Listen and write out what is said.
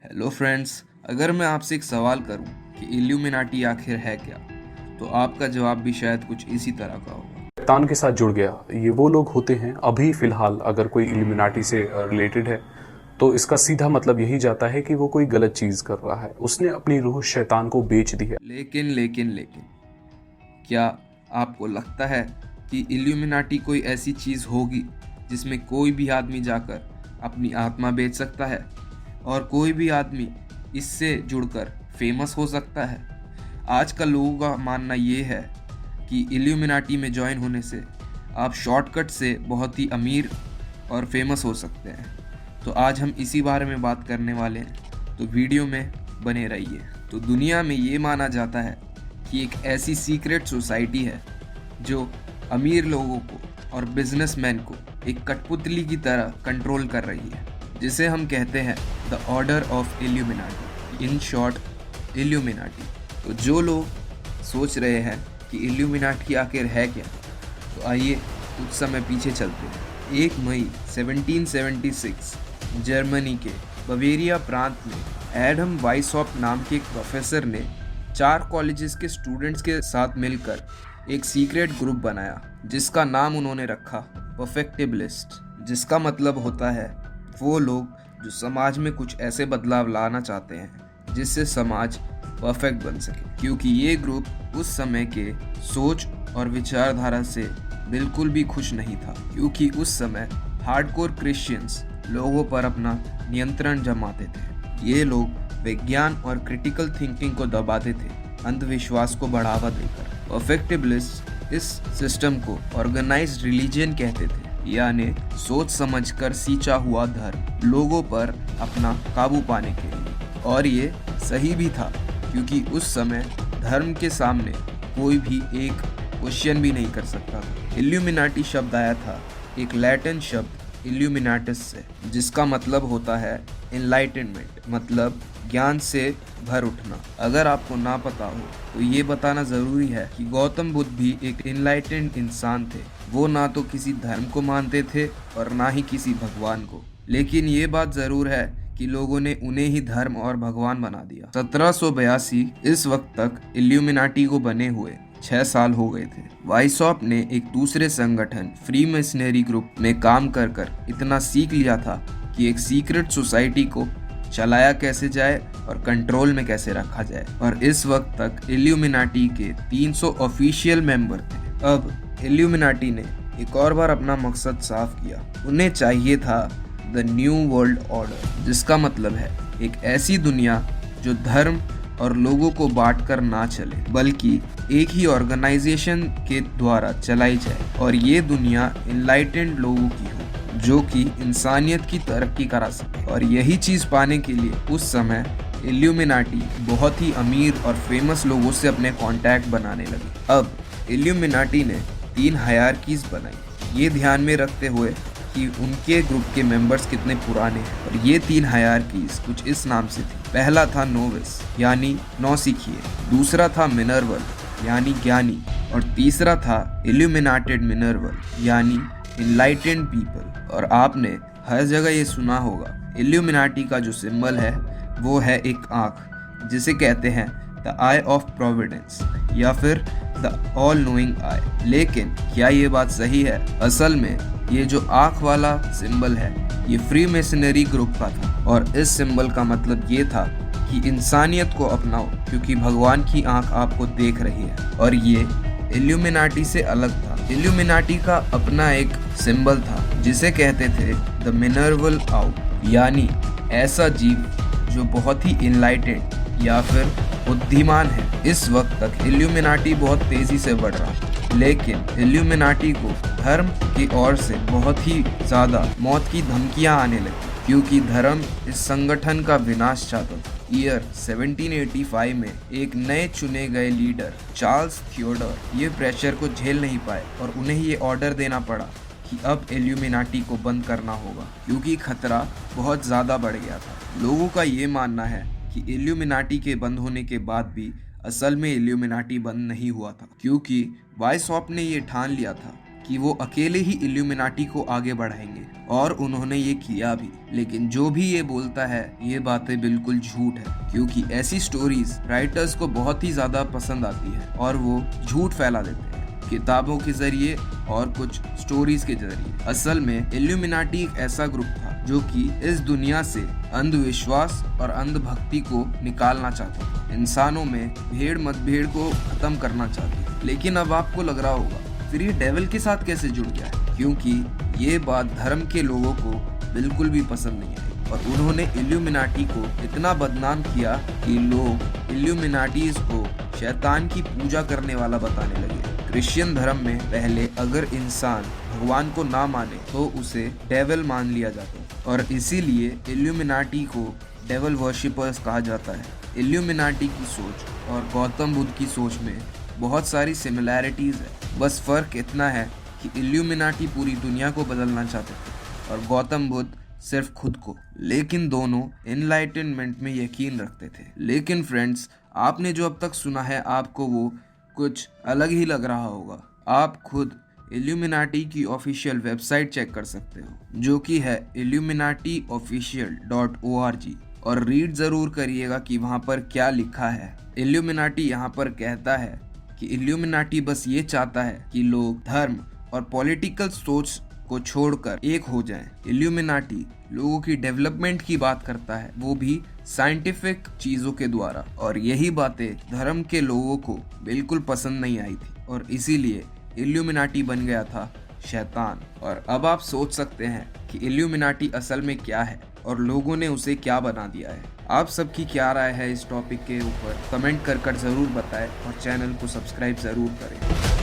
Hello friends, अगर मैं आपसे एक सवाल करूं कि इल्यूमिनाटी आखिर है क्या, तो आपका जवाब भी शायद कुछ इसी तरह का होगा। शैतान के साथ जुड़ गया। ये वो लोग होते हैं, अभी फिलहाल अगर कोई इल्यूमिनाटी से रिलेटेड है तो इसका सीधा मतलब यही जाता है कि वो कोई गलत चीज कर रहा है, उसने अपनी रूह शैतान को बेच दी है। लेकिन क्या आपको लगता है कि इल्यूमिनाटी कोई ऐसी चीज होगी जिसमें कोई भी आदमी जाकर अपनी आत्मा बेच सकता है और कोई भी आदमी इससे जुड़कर फेमस हो सकता है? आजकल लोगों का मानना ये है कि इल्यूमिनाटी में ज्वाइन होने से आप शॉर्टकट से बहुत ही अमीर और फेमस हो सकते हैं। तो आज हम इसी बारे में बात करने वाले हैं, तो वीडियो में बने रहिए। तो दुनिया में ये माना जाता है कि एक ऐसी सीक्रेट सोसाइटी है जो अमीर लोगों को और बिजनेसमैन को एक कठपुतली की तरह कंट्रोल कर रही है, जिसे हम कहते हैं the order of illuminati, in short illuminati. तो जो लोग सोच रहे हैं कि इल्यूमिनाटी आखिर है क्या, तो आइए कुछ समय पीछे चलते हैं। 1 मई 1776 जर्मनी के बवेरिया प्रांत में एडम वाइसॉप नाम के एक प्रोफेसर ने 4 कॉलेजेस के स्टूडेंट्स के साथ मिलकर एक सीक्रेट ग्रुप बनाया, जिसका नाम उन्होंने रखा परफेक्टिबलिस्ट, जिसका मतलब होता है वो लोग जो समाज में कुछ ऐसे बदलाव लाना चाहते हैं जिससे समाज परफेक्ट बन सके। क्योंकि ये ग्रुप उस समय के सोच और विचारधारा से बिल्कुल भी खुश नहीं था, क्योंकि उस समय हार्डकोर क्रिश्चियंस लोगों पर अपना नियंत्रण जमाते थे। ये लोग विज्ञान और क्रिटिकल थिंकिंग को दबाते थे, अंधविश्वास को बढ़ावा देकर। परफेक्टिबलिस्ट इस सिस्टम को ऑर्गेनाइज्ड रिलीजन कहते थे, यानी सोच समझकर सींचा हुआ धर्म लोगों पर अपना काबू पाने के लिए। और ये सही भी था, क्योंकि उस समय धर्म के सामने कोई भी एक क्वेश्चन भी नहीं कर सकता था। इल्यूमिनाटी शब्द आया था एक लैटिन शब्द इल्यूमिनाटिस से, जिसका मतलब होता है इनलाइटनमेंट, मतलब ज्ञान से भर उठना। अगर आपको ना पता हो तो ये बताना ज़रूरी है कि गौतम बुद्ध भी एक इनलाइटेंड इंसान थे। वो ना तो किसी धर्म को मानते थे और ना ही किसी भगवान को, लेकिन ये बात ज़रूर है कि लोगों ने उन्हें ही धर्म और भगवान बना दिया। 1782 इस वक्त तक इल्यूमिनाटी को बने हुए 6 साल हो गए थे। वाइसॉप ने एक दूसरे संगठन फ्री मेसनरी ग्रुप में काम कर कर इतना सीख लिया था कि एक सीक्रेट सोसाइटी को चलाया कैसे जाए और कंट्रोल में कैसे रखा जाए। और इस वक्त तक इल्यूमिनाटी के 300 ऑफिशियल मेंबर थे। अब इल्यूमिनाटी ने एक और बार अपना मकसद साफ किया। उन्हें चाहिए था द न्यू वर्ल्ड ऑर्डर, जिसका मतलब है एक ऐसी दुनिया जो धर्म और लोगों को बांट कर ना चले, बल्कि एक ही ऑर्गेनाइजेशन के द्वारा चलाई जाए। और ये दुनिया इनलाइटेंड लोगों की हो, जो कि इंसानियत की तरक्की करा सके। और यही चीज़ पाने के लिए उस समय इल्यूमिनाटी बहुत ही अमीर और फेमस लोगों से अपने कॉन्टैक्ट बनाने लगे। अब इल्यूमिनाटी ने 3 हायरार्कीज बनाई, ये ध्यान में रखते हुए कि उनके ग्रुप के मेंबर्स कितने पुराने हैं। और ये 3 हायरार्कीज कुछ इस नाम से थी। पहला था नोविस, यानी नौसिखिए। दूसरा था मिनर्वल, यानी ज्ञानी। और तीसरा था इल्यूमिनाटेड मिनर्वल, यानी इनलाइटेंड पीपल। और आपने हर जगह ये सुना होगा, इल्यूमिनाटी का जो सिंबल है वो है एक आँख, जिसे कहते हैं द आई ऑफ प्रोविडेंस, या फिर द ऑल नोइंग आई। लेकिन क्या ये बात सही है? असल में ये जो आँख वाला सिंबल है ये फ्री मेसनरी ग्रुप का था, और इस सिंबल का मतलब ये था कि इंसानियत को अपनाओ, क्योंकि भगवान की आँख आपको देख रही है। और ये इल्यूमिनाटी से अलग था। इल्यूमिनाटी का अपना एक सिंबल था जिसे कहते थे द मिनर्वल आउ, यानी ऐसा जीव जो बहुत ही इनलाइटेंड या फिर बुद्धिमान है। इस वक्त तक इल्यूमिनाटी बहुत तेजी से बढ़ रहा था, लेकिन इल्यूमिनाटी को धर्म की ओर से बहुत ही ज्यादा मौत की धमकियां आने लगी, क्योंकि धर्म इस संगठन का विनाश चाहता था। ईयर 1785 में एक नए चुने गए लीडर चार्ल्स थियोडोर ये प्रेशर को झेल नहीं पाए और उन्हें ये ऑर्डर देना पड़ा कि अब इल्यूमिनाटी को बंद करना होगा, क्योंकि खतरा बहुत ज़्यादा बढ़ गया था। लोगों का ये मानना है कि इल्यूमिनाटी के बंद होने के बाद भी असल में इल्यूमिनाटी बंद नहीं हुआ था, क्योंकि वाइसॉप ने ये ठान लिया था कि वो अकेले ही इल्यूमिनाटी को आगे बढ़ाएंगे, और उन्होंने ये किया भी। लेकिन जो भी ये बोलता है ये बातें बिल्कुल झूठ है, क्योंकि ऐसी स्टोरीज राइटर्स को बहुत ही ज्यादा पसंद आती है और वो झूठ फैला देते हैं किताबों के जरिए और कुछ स्टोरीज के जरिए। असल में इल्यूमिनाटी एक ऐसा ग्रुप था जो कि इस दुनिया से अंधविश्वास और अंधभक्ति को निकालना चाहता था, इंसानों में भेड़ मतभेड़ को खत्म करना चाहती थी। लेकिन अब आपको लग रहा होगा फिर ये डेविल के साथ कैसे जुड़ गया है, क्योंकि ये बात धर्म के लोगों को बिल्कुल भी पसंद नहीं आई और उन्होंने इल्यूमिनाटी को इतना बदनाम किया कि लोग इल्यूमिनाटीज को शैतान की पूजा करने वाला बताने लगे। क्रिश्चियन धर्म में पहले अगर इंसान भगवान को ना माने तो उसे डेविल मान लिया जाता और इसीलिए इल्यूमिनाटी को डेविल वर्शिपर्स कहा जाता है। इल्यूमिनाटी की सोच और गौतम बुद्ध की सोच में बहुत सारी सिमिलैरिटीज है, बस फर्क इतना है कि इल्यूमिनाटी पूरी दुनिया को बदलना चाहते थे और गौतम बुद्ध सिर्फ खुद को। लेकिन दोनों एनलाइटनमेंट में यकीन रखते थे। लेकिन फ्रेंड्स, आपने जो अब तक सुना है आपको वो कुछ अलग ही लग रहा होगा। आप खुद इल्यूमिनाटी की ऑफिशियल वेबसाइट चेक कर सकते हो, जो कि है illuminatiofficial.org, और रीड जरूर करिएगा कि वहाँ पर क्या लिखा है। इल्यूमिनाटी यहाँ पर कहता है कि इल्यूमिनाटी बस ये चाहता है कि लोग धर्म और पॉलिटिकल सोच को छोड़कर एक हो जाएं। इल्यूमिनाटी लोगों की डेवलपमेंट की बात करता है, वो भी साइंटिफिक चीजों के द्वारा, और यही बातें धर्म के लोगों को बिल्कुल पसंद नहीं आई थी और इसीलिए इल्यूमिनाटी बन गया था शैतान। और अब आप सोच सकते हैं कि इल्यूमिनाटी असल में क्या है और लोगों ने उसे क्या बना दिया है। आप सबकी क्या राय है इस टॉपिक के ऊपर कमेंट कर जरूर बताएं और चैनल को सब्सक्राइब जरूर करें।